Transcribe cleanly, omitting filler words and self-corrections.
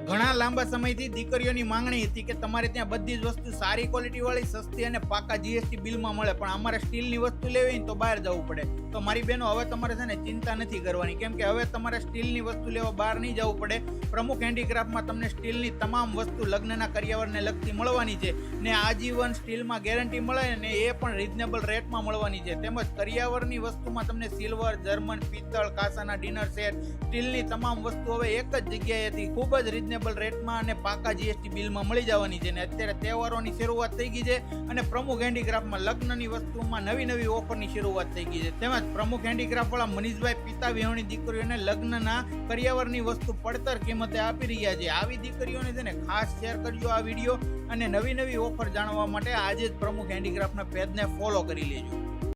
ઘણા લાંબા સમયથી દીકરીઓની માંગણી હતી કે તમારે ત્યાં બધી જ વસ્તુ સારી ક્વોલિટી વાળી, સસ્તી અને પાકા જીએસટી બિલમાં મળે, પણ અમારે સ્ટીલની વસ્તુ લેવી હોય તો બહાર જવું પડે. તો મારી બહેનો, હવે તમારે છે ને ચિંતા નથી કરવાની, કેમ કે હવે તમારે સ્ટીલની વસ્તુ લેવા બહાર નહીં જવું પડે. પ્રમુખ હેન્ડીક્રાફ્ટમાં તમને સ્ટીલની તમામ વસ્તુ લગ્નના કરિયાવરને લગતી મળવાની છે ને આજીવન સ્ટીલમાં ગેરંટી મળે ને એ પણ રિઝનેબલ રેટમાં મળવાની છે. તેમજ કરિયાવરની વસ્તુમાં તમને સિલ્વર, જર્મન, પિત્તળ, કાંસાના ડિનર સેટ, સ્ટીલની તમામ વસ્તુ હવે એક જ જગ્યાએથી ખૂબ જ રિઝનેબલ રેટમાં અને પાકા જીએસટી બિલમાં મળી જવાની છે. ને અત્યારે તહેવારોની શરૂઆત થઈ ગઈ છે અને પ્રમુખ હેન્ડીક્રાફ્ટમાં લગ્નની વસ્તુમાં નવી નવી ઓફરની શરૂઆત થઈ ગઈ છે. તેમજ પ્રમુખ હેન્ડીક્રાફ્ટ વાળા મનીષભાઈ પિતા વિહોણી દીકરીઓને લગ્નના કરિયાવરની વસ્તુ પડતર કિંમતે આપી રહ્યા છે. આવી દીકરીઓને છે ને ખાસ શેર કરજો આ વિડીયો, અને નવી નવી ઓફર જાણવા માટે આજે જ પ્રમુખ હેન્ડીક્રાફ્ટના પેજને ફોલો કરી લેજો.